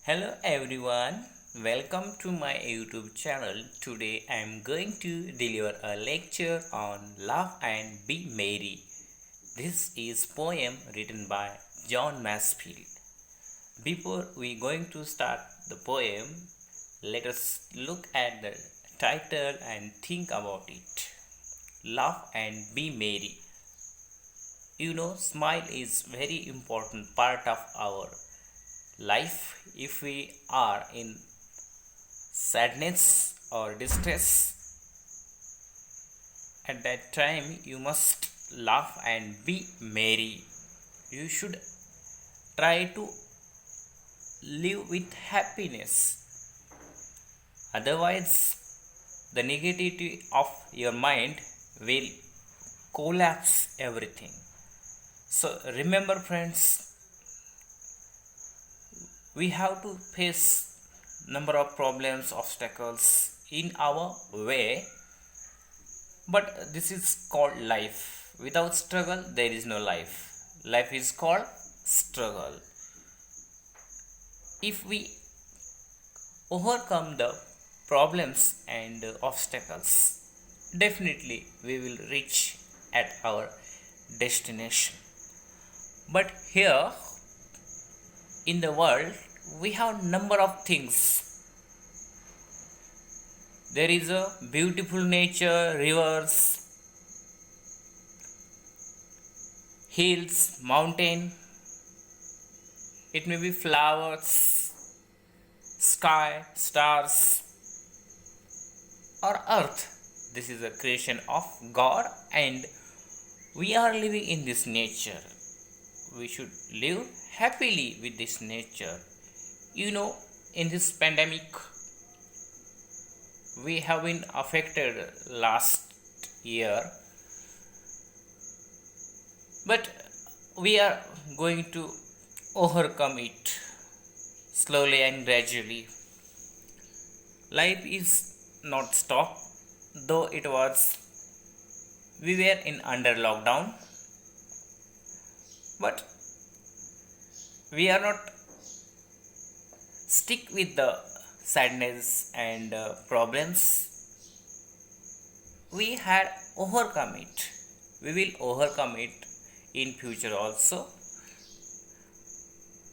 Hello everyone, welcome to my YouTube channel. Today I am going to deliver a lecture on Love and Be Merry. This is poem written by John Masefield. Before we going to start the poem, let us look at the title and think about it. Love and Be Merry. Smile is very important part of our life. If we are in sadness or distress, at that time you must laugh and be merry. You should try to live with happiness, otherwise the negativity of your mind will collapse everything. So remember friends, we have to face number of problems, obstacles in our way, but this is called life. Without struggle there is no life. Life is called struggle. If we overcome the problems and obstacles, definitely we will reach at our destination. But here in the world we have number of things. There is a beautiful nature, rivers, hills, mountain. It may be flowers, sky, stars, or earth. This is a creation of God and we are living in this nature. We should live happily with this nature. In this pandemic, we have been affected last year, but we are going to overcome it slowly and gradually. Life is not stopped, though we were in under lockdown, but we are not stick with the sadness and problems. We had overcome it. We will overcome it in future also.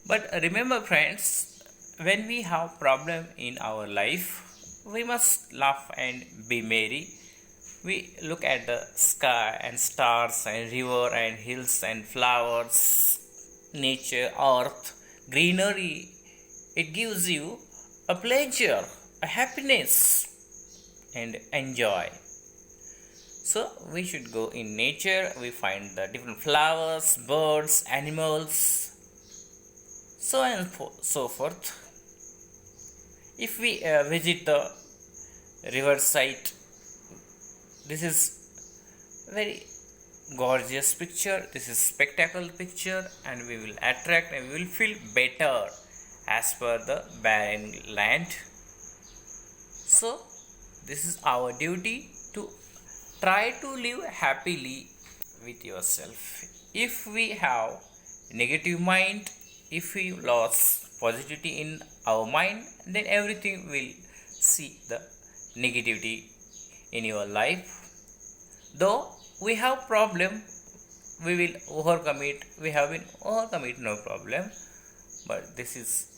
But remember friends, when we have problem in our life, we must laugh and be merry. We look at the sky and stars and river and hills and flowers, nature, earth, greenery. It gives you a pleasure, a happiness, and enjoy. So we should go in nature. We find the different flowers, birds, animals, so on and so forth. If we visit the riverside, this is very gorgeous picture. This is spectacle picture, and we will attract and we will feel better as per the barren land. So this is our duty to try to live happily with yourself. If we have negative mind, if we lose positivity in our mind, then everything will see the negativity in your life. Though we have problem, we will overcome it. We have been overcome it, no problem. But this is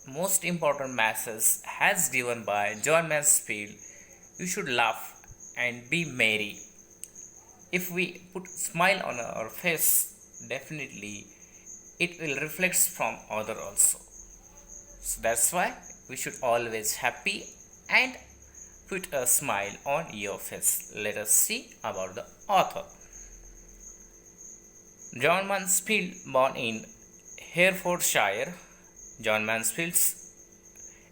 most important message has given by John Masefield. You should laugh and be merry. If we put smile on our face, definitely it will reflect from other also. So that's why we should always happy and put a smile on your face. Let us see about the author. John Masefield, born in Herefordshire. John Masefield's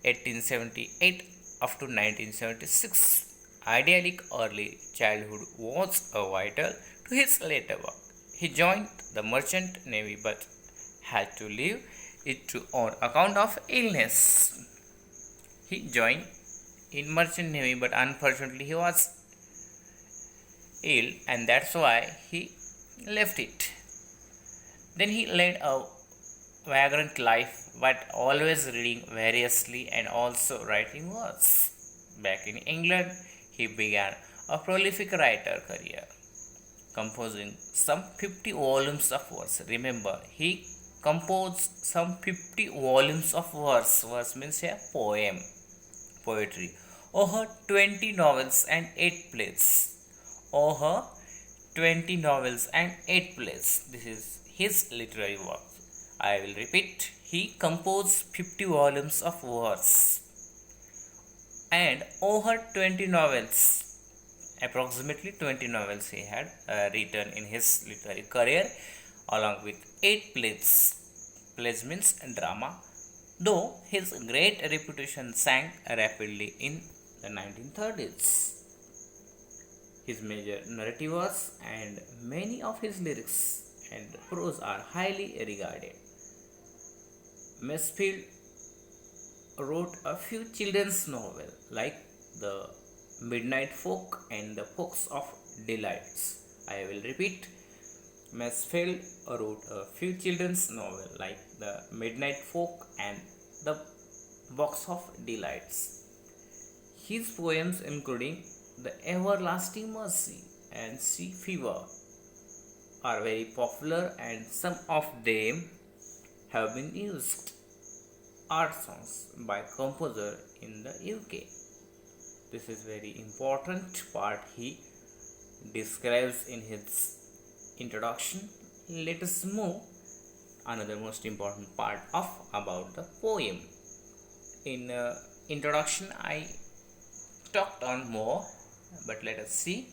1878 up to 1976. Idyllic early childhood was vital to his later work. He joined the Merchant Navy but had to leave it on account of illness. He joined in Merchant Navy, but unfortunately he was ill, and that's why he left it. Then he led a vagrant life but always reading variously and also writing verse. Back in England, he began a prolific writer career, composing some 50 volumes of verse. Remember, he composed some 50 volumes of verse. Verse means a poem, poetry. Over 20 novels and 8 plays. Over 20 novels and 8 plays. This is his literary work. I will repeat. He composed 50 volumes of verse and over 20 novels. Approximately 20 novels he had written in his literary career, along with 8 plays. Plays means drama, though his great reputation sank rapidly in the 1930s. His major narrative works and many of his lyrics and prose are highly regarded. Masefield wrote a few children's novels like The Midnight Folk and The Box of Delights. I will repeat. Masefield wrote a few children's novels like The Midnight Folk and The Box of Delights. His poems, including The Everlasting Mercy and SYBA, are very popular, and some of them have been used art songs by composer in the UK. This is very important part he describes in his introduction. Let us move another most important part of about the poem. In introduction I talked on more, but let us see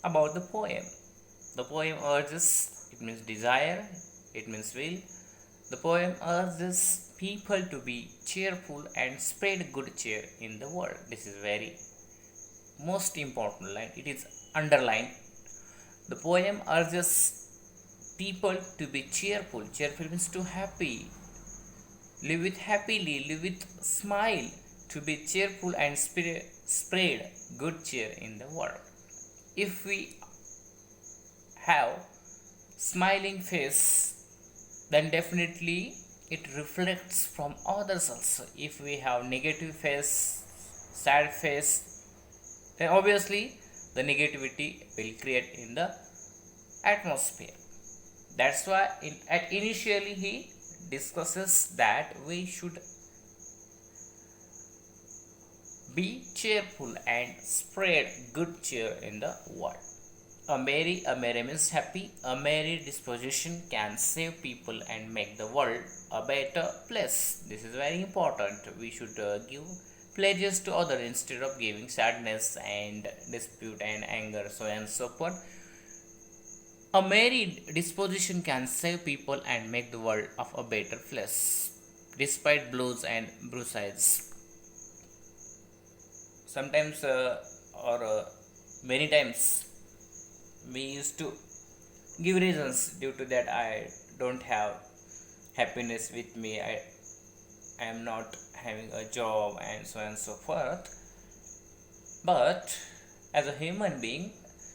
about the poem. The poem urges, it means desire, it means will. The poem urges people to be cheerful and spread good cheer in the world. This is very most important line. It is underlined. The poem urges people to be cheerful. Cheerful means to happy. Live with happily, live with smile. To be cheerful and spread good cheer in the world. If we have smiling face, then definitely it reflects from others also. If we have negative face, sad face, then obviously the negativity will create in the atmosphere. That's why initially he discusses that we should be cheerful and spread good cheer in the world. A merry means happy. A merry disposition can save people and make the world a better place. This is very important. We should give pledges to others instead of giving sadness and dispute and anger, so and so forth. A merry disposition can save people and make the world of a better place, despite blows and bruises. Sometimes or many times we used to give reasons. Due to that I don't have happiness with me, I am not having a job and so forth. But as a human being,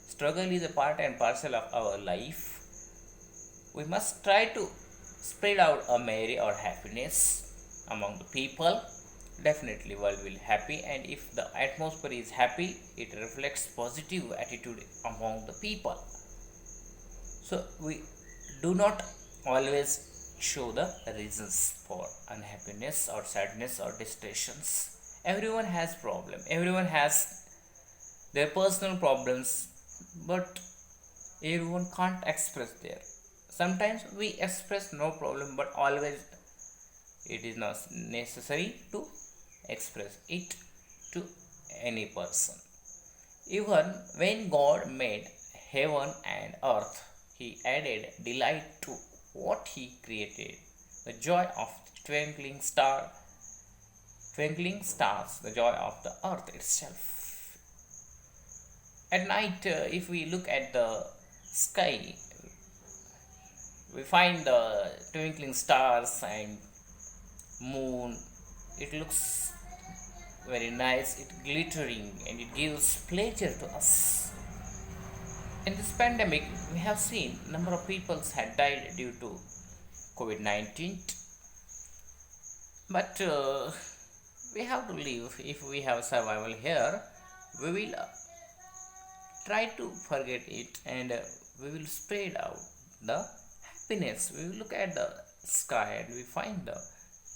struggle is a part and parcel of our life. We must try to spread out a merry or happiness among the people. Definitely world will happy, and if the atmosphere is happy, it reflects positive attitude among the people. So we do not always show the reasons for unhappiness or sadness or distractions. Everyone has problem, everyone has their personal problems, but everyone can't express there. Sometimes we express no problem, but always it is not necessary to express it to any person. Even when God made heaven and earth, he added delight to what he created. The joy of the twinkling stars, the joy of the earth itself. At night, if we look at the sky, we find the twinkling stars and moon. It looks very nice, it glittering, and it gives pleasure to us. In this pandemic, we have seen number of people had died due to COVID-19. But we have to live. If we have survival here, we will try to forget it, and we will spread out the happiness. We will look at the sky and we find the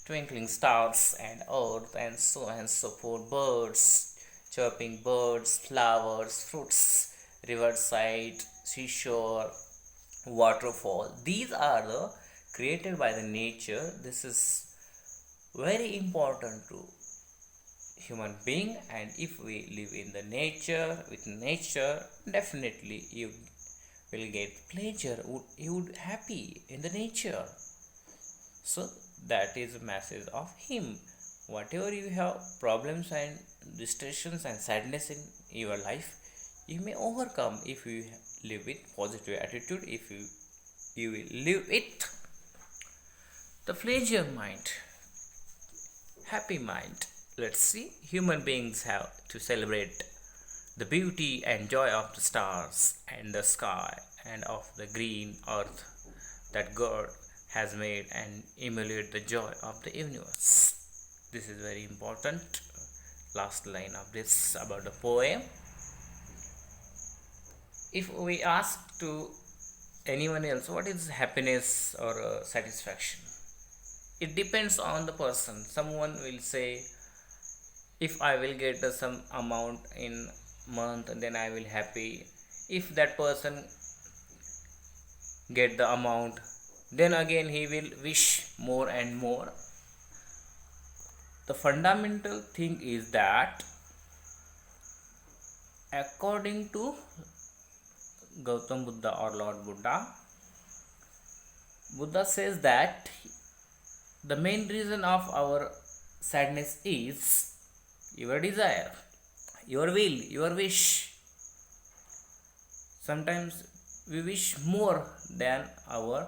twinkling stars and earth and so forth, birds, chirping birds, flowers, fruits, riverside, seashore, waterfall. These are the created by the nature. This is very important to human being, and if we live in the nature with nature, definitely you will get pleasure, you would happy in the nature. So that is a message of him. Whatever you have problems and distractions and sadness in your life, you may overcome if you live with positive attitude, if you will live it the pleasure mind, happy mind. Let's see, human beings have to celebrate the beauty and joy of the stars and the sky and of the green earth that God has made, and emulate the joy of the universe. This is very important. Last line of this about the poem. If we ask to anyone else what is happiness or satisfaction, it depends on the person. Someone will say, if I will get some amount in month, then I will happy. If that person get the amount, then again he will wish more and more. The fundamental thing is that according to Gautam Buddha or Lord Buddha, Buddha says that the main reason of our sadness is your desire, your will, your wish. Sometimes we wish more than our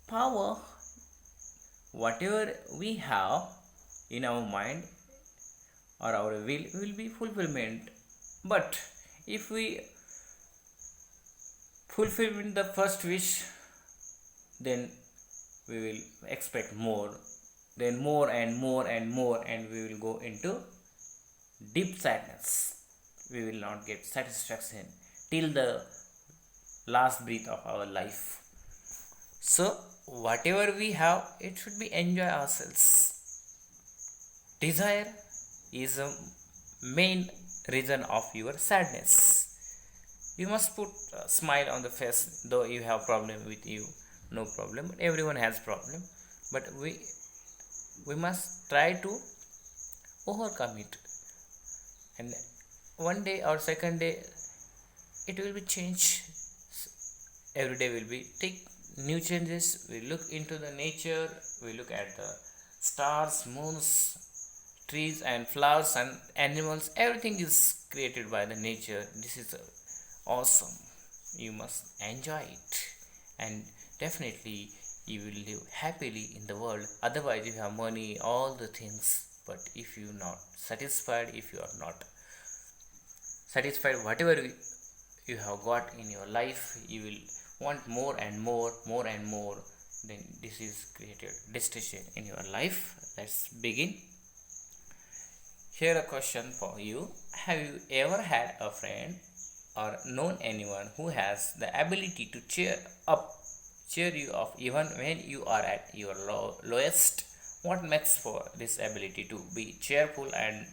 power. Whatever we have in our mind or our will be fulfillment. But if we fulfill the first wish, then we will expect more, then more and more and more, and we will go into deep sadness. We will not get satisfaction till the last breath of our life. So whatever we have, it should be enjoy ourselves. Desire is a main reason of your sadness. You must put a smile on the face, though you have problem with you, no problem. Everyone has problem, but we must try to overcome it, and one day or second day it will be changed. Every day will be take new changes. We look into the nature, we look at the stars, moons, trees and flowers and animals. Everything is created by the nature. This is awesome. You must enjoy it, and definitely you will live happily in the world. Otherwise you have money, all the things, but if you are not satisfied, if you are not satisfied whatever you have got in your life, you will want more and more and more. Then this is created distraction in your life. Let's begin. Here a question for you. Have you ever had a friend or known anyone who has the ability to cheer you up even when you are at your lowest? What makes for this ability to be cheerful and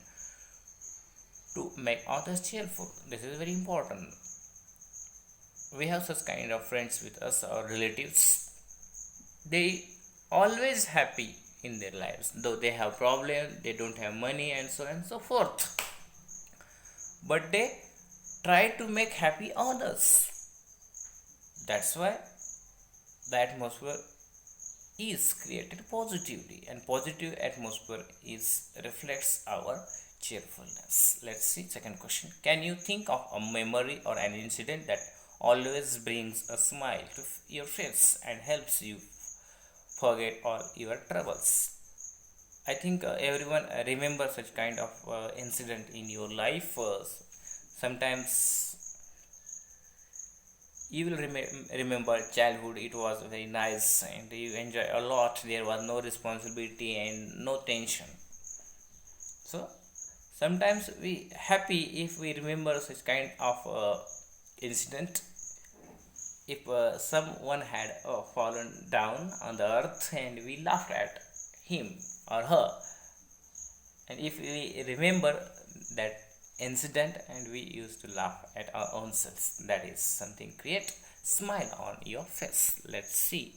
to make others cheerful? This is very important. We have such kind of friends with us or relatives. They always happy in their lives, though they have problem, they don't have money and so on and so forth, but they try to make happy others. That's why the atmosphere is created positively, and positive atmosphere is reflects our cheerfulness. Let's see second question. Can you think of a memory or an incident that always brings a smile to your face and helps you forget all your troubles? I think everyone remember such kind of incident in your life. Sometimes you will remember childhood. It was very nice and you enjoy a lot. There was no responsibility and no tension. So sometimes we happy if we remember such kind of incident. If someone had fallen down on the earth and we laughed at him or her, and if we remember that incident and we used to laugh at our own selves, that is something create smile on your face. Let's see.